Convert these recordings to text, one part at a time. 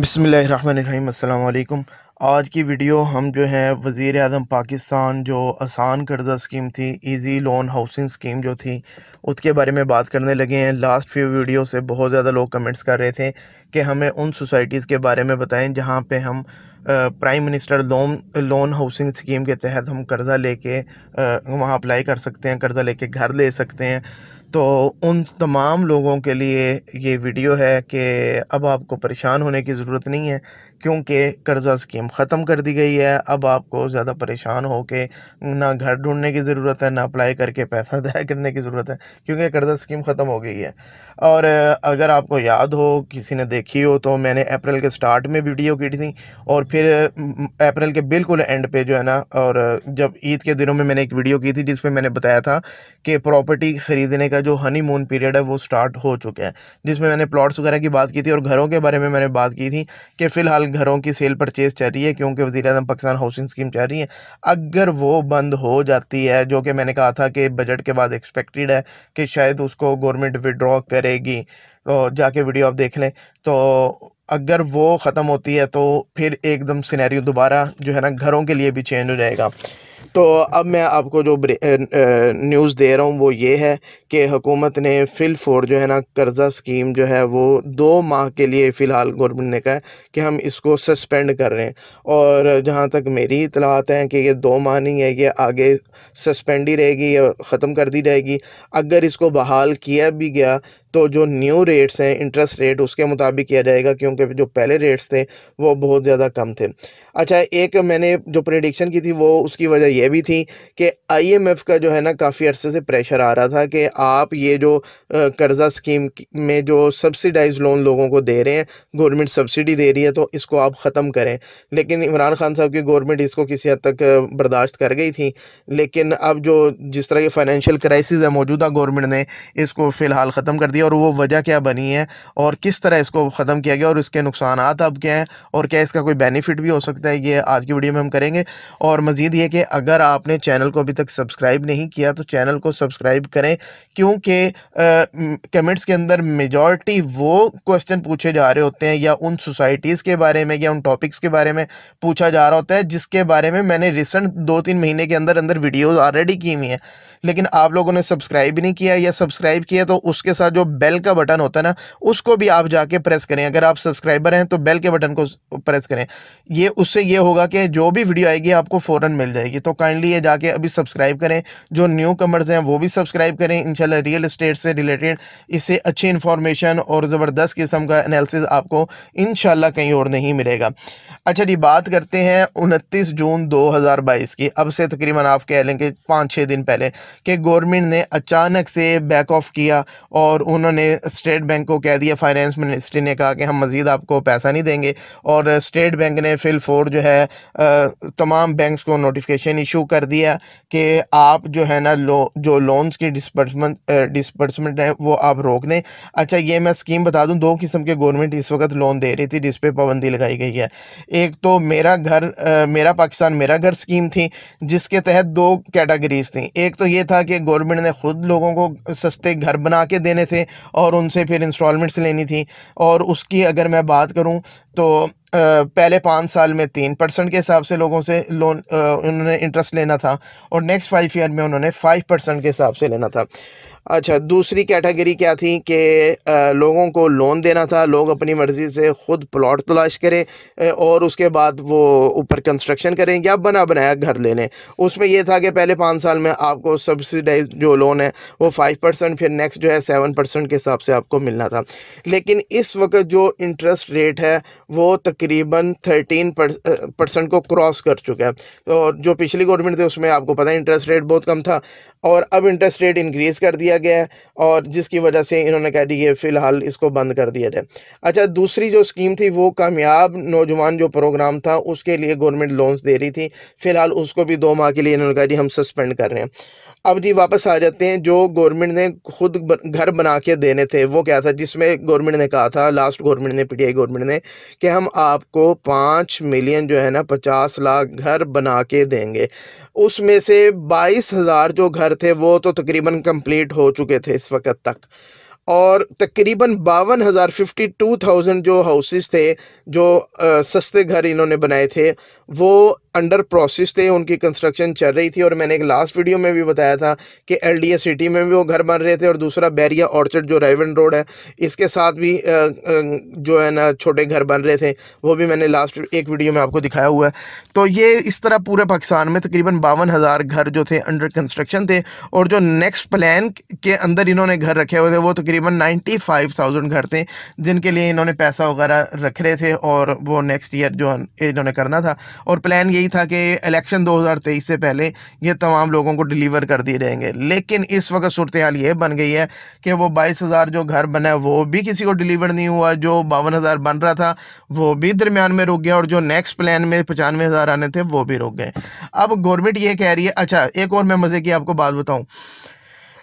बिस्मिल्लाहिर्रहमानिर्रहीम अस्सलाम वालेकुम। आज की वीडियो हम जो है वज़ीर आज़म पाकिस्तान जो आसान कर्ज़ा स्कीम थी, इजी लोन हाउसिंग स्कीम जो थी, उसके बारे में बात करने लगे हैं। लास्ट फ्यू वीडियो से बहुत ज़्यादा लोग कमेंट्स कर रहे थे कि हमें उन सोसाइटीज़ के बारे में बताएं जहां पे हम prime minister loan housing scheme के तहत हम कर्ज़ा लेके वहां अप्लाई कर सकते हैं, कर्ज़ा लेके घर ले सकते हैं। तो उन तमाम लोगों के लिए ये वीडियो है कि अब आपको परेशान होने की ज़रूरत नहीं है, क्योंकि कर्ज़ा स्कीम ख़त्म कर दी गई है। अब आपको ज़्यादा परेशान हो के ना घर ढूंढने की ज़रूरत है, ना अप्लाई करके पैसा अदा करने की ज़रूरत है, क्योंकि कर्ज़ा स्कीम ख़त्म हो गई है। और अगर आपको याद हो, किसी ने देखी हो, तो मैंने अप्रैल के स्टार्ट में वीडियो की थी और फिर अप्रैल के बिल्कुल एंड पे जो है ना, और जब ईद के दिनों में मैंने एक वीडियो की थी जिसमें मैंने बताया था कि प्रॉपर्टी ख़रीदने का जो हनीमून पीरियड है वो स्टार्ट हो चुका है, जिसमें मैंने प्लॉट्स वगैरह की बात की थी और घरों के बारे में मैंने बात की थी कि फ़िलहाल घरों की सेल परचेज़ चल रही है, क्योंकि वज़ीर-ए-आज़म पाकिस्तान हाउसिंग स्कीम चल रही है। अगर वो बंद हो जाती है, जो कि मैंने कहा था कि बजट के बाद एक्सपेक्टेड है कि शायद उसको गवर्नमेंट विड्रॉ करेगी, तो जाके वीडियो आप देख लें। तो अगर वो ख़त्म होती है तो फिर एकदम सिनेरियो दोबारा जो है ना घरों के लिए भी चेंज हो जाएगा। तो अब मैं आपको जो न्यूज़ दे रहा हूँ वो ये है कि हुकूमत ने फ़िलफ़ोर जो है ना कर्ज़ा स्कीम जो है वो 2 माह के लिए फ़िलहाल गवर्नमेंट ने कहा है कि हम इसको सस्पेंड कर रहे हैं। और जहाँ तक मेरी इत्तलात हैं कि ये 2 माह नहीं है, ये आगे सस्पेंड ही रहेगी या ख़त्म कर दी जाएगी। अगर इसको बहाल किया भी गया तो जो न्यू रेट्स हैं, इंटरेस्ट रेट, उसके मुताबिक किया जाएगा, क्योंकि जो पहले रेट्स थे वो बहुत ज़्यादा कम थे। अच्छा, एक मैंने जो प्रेडिक्शन की थी वो उसकी वजह ये भी थी कि आईएमएफ का जो है ना काफ़ी अरसे से प्रेशर आ रहा था कि आप ये जो कर्ज़ा स्कीम में जो सब्सिडाइज लोन लोगों को दे रहे हैं, गवर्नमेंट सब्सिडी दे रही है, तो इसको आप ख़त्म करें। लेकिन इमरान खान साहब की गवर्नमेंट इसको किसी हद तक बर्दाश्त कर गई थी। लेकिन अब जो जिस तरह की फाइनेंशियल क्राइसिस है, मौजूदा गवर्नमेंट ने इसको फ़िलहाल ख़त्म कर दिया। और वो वजह क्या बनी है और किस तरह इसको ख़त्म किया गया और इसके नुकसानात अब क्या हैं और क्या इसका कोई बेनिफिट भी हो सकता है, ये आज की वीडियो में हम करेंगे। और मज़ीद ये कि अगर आपने चैनल को अभी तक सब्सक्राइब नहीं किया तो चैनल को सब्सक्राइब करें, क्योंकि कमेंट्स के अंदर मेजॉरिटी वो क्वेश्चन पूछे जा रहे होते हैं या उन सोसाइटीज़ के बारे में या उन टॉपिक्स के बारे में पूछा जा रहा होता है जिसके बारे में मैंने रिसेंट 2-3 महीने के अंदर अंदर वीडियोज़ ऑलरेडी की हुई हैं, लेकिन आप लोगों ने सब्सक्राइब नहीं किया, या सब्सक्राइब किया तो उसके साथ जो बेल का बटन होता है ना, उसको भी आप जाके प्रेस करें। अगर आप सब्सक्राइबर हैं तो बेल के बटन को प्रेस करें। ये उससे ये होगा कि जो भी वीडियो आएगी आपको फ़ौरन मिल जाएगी। तो काइंडली ये जाके अभी सब्सक्राइब करें। जो न्यू कमर्स हैं वो भी सब्सक्राइब करें। इंशाल्लाह रियल एस्टेट से रिलेटेड इससे अच्छी इन्फॉर्मेशन और ज़बरदस्त किस्म का एनालिसिस आपको इंशाल्लाह कहीं और नहीं मिलेगा। अच्छा जी, बात करते हैं 29 जून 2022 की। अब से तकरीबन आप कह लें कि 5-6 दिन पहले कि गवर्नमेंट ने अचानक से बैक ऑफ किया और उन्होंने स्टेट बैंक को कह दिया, फाइनेंस मिनिस्ट्री ने कहा कि हम मज़ीद आपको पैसा नहीं देंगे। और स्टेट बैंक ने फ़िलफ़ोर जो है तमाम बैंक्स को नोटिफिकेशन इशू कर दिया कि आप जो है ना जो लोन्स की डिसबर्समेंट है वो आप रोक दें। अच्छा, ये मैं स्कीम बता दूं, 2 किस्म के गवर्नमेंट इस वक्त लोन दे रही थी जिस पे पाबंदी लगाई गई है। एक तो मेरा पाकिस्तान मेरा घर स्कीम थी, जिसके तहत 2 कैटेगरीज थी। एक तो ये था कि गवर्नमेंट ने खुद लोगों को सस्ते घर बना के देने थे और उनसे फिर इंस्टॉलमेंट्स लेनी थी। और उसकी अगर मैं बात करूं तो पहले 5 साल में 3% के हिसाब से लोगों से लोन उन्होंने इंटरेस्ट लेना था और नेक्स्ट 5 ईयर में उन्होंने 5% के हिसाब से लेना था। अच्छा, दूसरी कैटेगरी क्या थी कि लोगों को लोन देना था, लोग अपनी मर्ज़ी से ख़ुद प्लॉट तलाश करें और उसके बाद वो ऊपर कंस्ट्रक्शन करें या बना बनाया घर ले लें। उसमें यह था कि पहले 5 साल में आपको सब्सिडाइज जो लोन है वो 5%, फिर नेक्स्ट जो है 7% के हिसाब से आपको मिलना था। लेकिन इस वक्त जो इंटरेस्ट रेट है वो तकरीबन 13% को क्रॉस कर चुका है। तो जो पिछली गवर्नमेंट थी उसमें आपको पता है इंटरेस्ट रेट बहुत कम था, और अब इंटरेस्ट रेट इंक्रीज़ कर दिया गया है, और जिसकी वजह से इन्होंने कह दी कि फ़िलहाल इसको बंद कर दिया जाए। अच्छा, दूसरी जो स्कीम थी वो कामयाब नौजवान जो प्रोग्राम था उसके लिए गवर्नमेंट लोन्स दे रही थी। फ़िलहाल उसको भी 2 माह के लिए इन्होंने कहा जी हम सस्पेंड कर रहे हैं। अब जी वापस आ जाते हैं, जो गवर्नमेंट ने खुद घर बना के देने थे वो क्या था, जिसमें गवर्नमेंट ने कहा था, लास्ट गवर्नमेंट ने, पीटीआई गवर्नमेंट ने, कि हम आपको 5 मिलियन जो है ना 50 लाख घर बना के देंगे। उसमें से 22,000 जो घर थे वो तो तकरीबन कंप्लीट हो चुके थे इस वक्त तक। और तकरीबन 52,000 जो हाउसेस थे, जो सस्ते घर इन्होंने बनाए थे, वो अंडर प्रोसेस थे, उनकी कंस्ट्रक्शन चल रही थी। और मैंने एक लास्ट वीडियो में भी बताया था कि एलडीए सिटी में भी वो घर बन रहे थे, और दूसरा बैरिया ऑर्चर्ड जो राइवन रोड है इसके साथ भी जो है ना छोटे घर बन रहे थे, वो भी मैंने लास्ट एक वीडियो में आपको दिखाया हुआ है। तो ये इस तरह पूरे पाकिस्तान में तकरीबन 52,000 घर जो थे अंडर कंस्ट्रक्शन थे, और जो नेक्स्ट प्लान के अंदर इन्होंने घर रखे हुए थे वो तकरीबन 95,000 घर थे, जिनके लिए इन्होंने पैसा वगैरह रख रहे थे, और वो नेक्स्ट ईयर जो इन्होंने करना था। और प्लान यही था कि इलेक्शन 2023 से पहले ये तमाम लोगों को डिलीवर कर दिए जाएंगे। लेकिन इस वक्त सूरत हाल ये बन गई है कि वो 22,000 जो घर बना है वो भी किसी को डिलीवर नहीं हुआ, जो 52,000 बन रहा था वो भी दरमियान में रुक गया, और जो नेक्स्ट प्लान में 95,000 आने थे वो भी रुक गए। अब गवर्नमेंट ये कह रही है, अच्छा एक और मैं मज़े की आपको बात बताऊं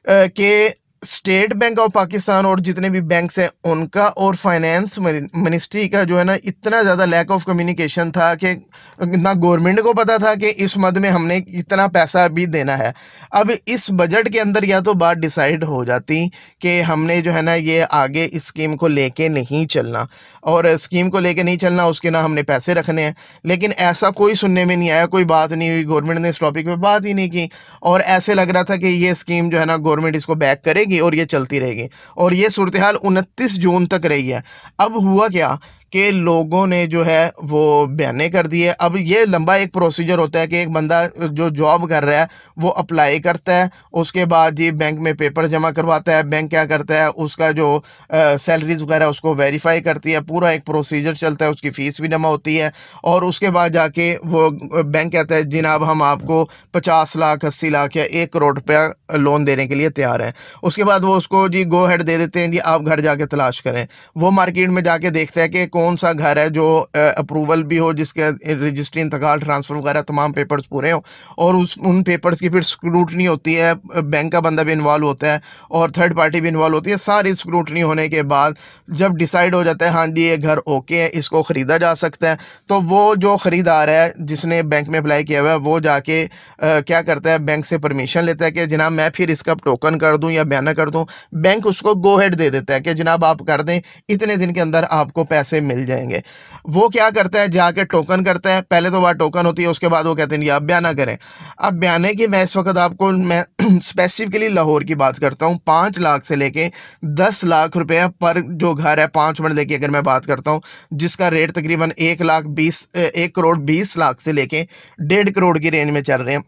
कि स्टेट बैंक ऑफ पाकिस्तान और जितने भी बैंक्स हैं उनका और फाइनेंस मिनिस्ट्री का जो है ना इतना ज़्यादा लैक ऑफ कम्युनिकेशन था कि ना गवर्नमेंट को पता था कि इस मद में हमने इतना पैसा अभी देना है। अब इस बजट के अंदर या तो बात डिसाइड हो जाती कि हमने जो है ना ये आगे इस स्कीम को लेके नहीं चलना, और स्कीम को लेके नहीं चलना उसके ना हमने पैसे रखने हैं, लेकिन ऐसा कोई सुनने में नहीं आया, कोई बात नहीं हुई, गवर्नमेंट ने इस टॉपिक पे बात ही नहीं की, और ऐसे लग रहा था कि ये स्कीम जो है ना गवर्नमेंट इसको बैक करेगी और ये चलती रहेगी। और ये सूरत हाल 29 जून तक रही है। अब हुआ क्या कि लोगों ने जो है वो बयाने कर दिए। अब ये लंबा एक प्रोसीजर होता है कि एक बंदा जो जॉब कर रहा है वो अप्लाई करता है, उसके बाद जी बैंक में पेपर जमा करवाता है, बैंक क्या करता है उसका जो सैलरीज वगैरह उसको वेरीफाई करती है, पूरा एक प्रोसीजर चलता है, उसकी फ़ीस भी जमा होती है, और उसके बाद जाके वो बैंक कहता है जनाब हम आपको 50 लाख 80 लाख या 1 करोड़ रुपया लोन देने के लिए तैयार हैं। उसके बाद वो उसको जी गो हेड दे देते हैं, जी आप घर जाके तलाश करें। वो मार्केट में जाके देखता है कि कौन सा घर है जो अप्रूवल भी हो, जिसके रजिस्ट्री इंतकाल ट्रांसफ़र वगैरह तमाम पेपर्स पूरे हो, और उन पेपर्स की फिर स्क्रूटनी होती है, बैंक का बंदा भी इन्वॉल्व होता है और थर्ड पार्टी भी इन्वॉल्व होती है। सारी स्क्रूटनी होने के बाद जब डिसाइड हो जाता है हाँ जी ये घर ओके है, इसको ख़रीदा जा सकता है, तो वो जो ख़रीदार है जिसने बैंक में अप्लाई किया हुआ है वो जाके क्या करता है, बैंक से परमिशन लेता है कि जनाब मैं फिर इसका टोकन कर दूं या बयाना कर दूं। बैंक उसको गो हेड दे देता है कि जनाब आप कर दें, इतने दिन के अंदर आपको पैसे मिल जाएंगे। वो क्या करता है, जाके टोकन करता है, पहले तो बात टोकन होती है, उसके बाद वो कहते हैं ये आप बयाना करें। अब बयाने की मैं इस वक्त आपको मैं स्पेसिफिकली लाहौर की बात करता हूँ। 5 लाख से लेके 10 लाख रुपया पर जो घर है 5 मरले की अगर मैं बात करता हूँ, जिसका रेट तकरीबन 1 करोड़ 20 लाख से लेके 1.5 करोड़ की रेंज में चल रहे हैं।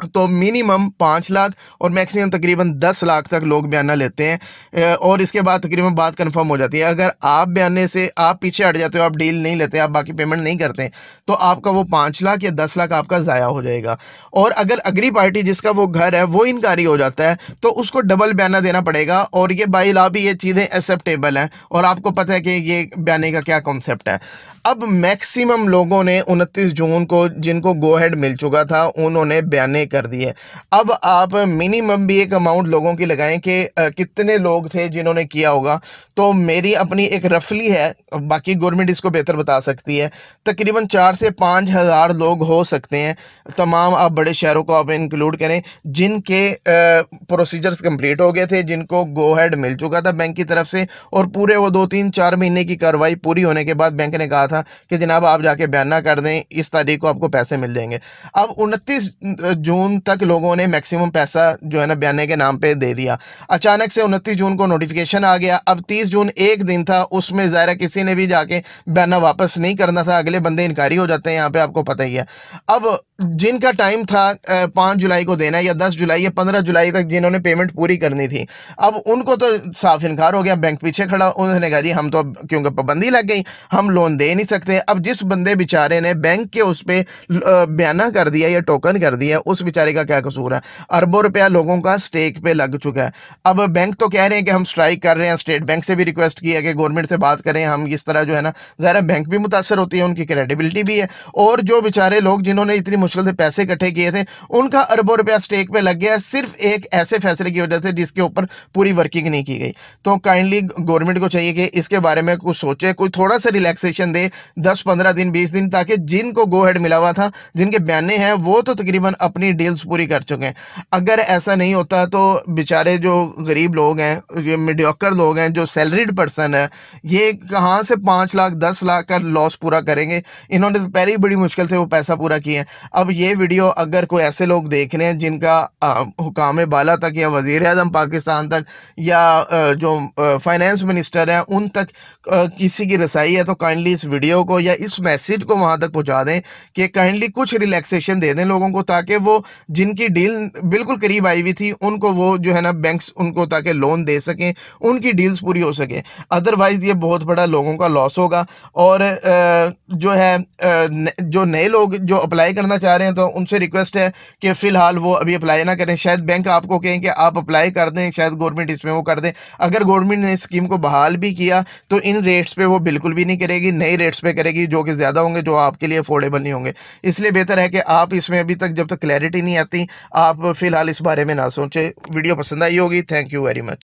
तो मिनिमम 5 लाख और मैक्सिमम तकरीबन 10 लाख तक लोग बयाना लेते हैं, और इसके बाद तकरीबन बात कंफर्म हो जाती है। अगर आप बयाने से आप पीछे हट जाते हो, आप डील नहीं लेते, आप बाकी पेमेंट नहीं करते, तो आपका वो 5 लाख या 10 लाख आपका ज़ाया हो जाएगा। और अगर अगली पार्टी जिसका वो घर है वो इनकारी हो जाता है तो उसको डबल बयाना देना पड़ेगा, और ये बाई लॉ भी ये चीज़ें एक्सेप्टेबल हैं, और आपको पता है कि ये बयाने का क्या कॉन्सेप्ट है। अब मैक्सिमम लोगों ने 29 जून को जिनको गो हेड मिल चुका था उन्होंने बयाने कर दिए। अब आप मिनिमम भी एक अमाउंट लोगों की लगाएं कि कितने लोग थे जिन्होंने किया होगा। तो मेरी अपनी एक रफली है, बाकी गवर्नमेंट इसको बेहतर बता सकती है, तकरीबन 4 से 5 हज़ार लोग हो सकते हैं, तमाम आप बड़े शहरों को आप इंक्लूड करें, जिनके प्रोसीजर्स कंप्लीट हो गए थे, जिनको गो हेड मिल चुका था बैंक की तरफ से, और पूरे वो 2-3-4 महीने की कार्रवाई पूरी होने के बाद बैंक ने कहा था कि जनाब आप जाके बयाना कर दें, इस तारीख को आपको पैसे मिल जाएंगे। अब 29 जून तक लोगों ने मैक्सिमम पैसा जो है ना बयाने के नाम पे दे दिया। अचानक से 29 जून को नोटिफिकेशन आ गया। अब 30 जून एक दिन था, उसमें ज़ाहिर किसी ने भी जाके बयाना वापस नहीं करना था, अगले बंदे इनकारी हो जाते हैं यहाँ पे, आपको पता ही है। अब जिनका टाइम था 5 जुलाई को देना या 10 जुलाई या 15 जुलाई तक जिन्होंने पेमेंट पूरी करनी थी, अब उनको तो साफ इनकार हो गया, बैंक पीछे खड़ा, उन्होंने कहा जी हम तो अब क्योंकि पाबंदी लग गई हम लोन दे नहीं सकते। अब जिस बंदे बेचारे ने बैंक के उस पर बयाना कर दिया या टोकन कर दिया, उस बेचारे का क्या कसूर है? अरबों रुपया लोगों का स्टेक पे लग चुका है। अब बैंक तो कह रहे हैं कि हम स्ट्राइक कर रहे हैं, स्टेट बैंक से भी रिक्वेस्ट की है कि गवर्नमेंट से बात करें, हम इस तरह जो है ना, ज़रा बैंक भी मुतासर होती है, उनकी क्रेडिबिलिटी भी है, और जो बेचारे लोग जिन्होंने इतनी मुश्किल से पैसे इकट्ठे किए थे उनका अरबों रुपया स्टेक पे लग गया, सिर्फ एक ऐसे फैसले की वजह से जिसके ऊपर पूरी वर्किंग नहीं की गई। तो काइंडली गवर्नमेंट को चाहिए कि इसके बारे में कुछ सोचे, कोई थोड़ा सा रिलैक्सेशन दे, 10-15 दिन 20 दिन, ताकि जिनको गो हेड मिला हुआ था, जिनके बयाने हैं, वो तो तकरीबन अपनी डील्स पूरी कर चुके हैं। अगर ऐसा नहीं होता तो बेचारे जो गरीब लोग हैं, जो मीडियोकर लोग हैं, जो सैलरीड पर्सन है, ये कहाँ से 5 लाख 10 लाख का लॉस पूरा करेंगे। इन्होंने तो पहले ही बड़ी मुश्किल से वो पैसा पूरा किया है। अब ये वीडियो अगर कोई ऐसे लोग देख रहे हैं जिनका हुकाम बाला तक या वज़ीर आज़म पाकिस्तान तक या जो फाइनेंस मिनिस्टर हैं उन तक किसी की रसाई है, तो काइंडली इस वीडियो को या इस मैसेज को वहाँ तक पहुँचा दें कि काइंडली कुछ रिलैक्सेशन दे दें लोगों को, ताकि वो जिनकी डील बिल्कुल करीब आई हुई थी उनको वो जो है ना बैंक्स उनको ताकि लोन दे सकें, उनकी डील्स पूरी हो सके। अदरवाइज़ ये बहुत बड़ा लोगों का लॉस होगा। और जो है जो नए लोग जो अप्लाई करना चाह रहे हैं, तो उनसे रिक्वेस्ट है कि फ़िलहाल वो अभी अप्लाई ना करें। शायद बैंक आपको कहें कि आप अप्लाई कर दें, शायद गवर्नमेंट इसमें वो कर दें। अगर गवर्नमेंट ने इस स्कीम को बहाल भी किया तो इन रेट्स पे वो बिल्कुल भी नहीं करेगी, नए रेट्स पे करेगी जो कि ज़्यादा होंगे, जो आपके लिए अफोर्डेबल नहीं होंगे। इसलिए बेहतर है कि आप इसमें अभी तक जब तक क्लैरिटी नहीं आती, आप फ़िलहाल इस बारे में ना सोचें। वीडियो पसंद आई होगी। Thank you very much.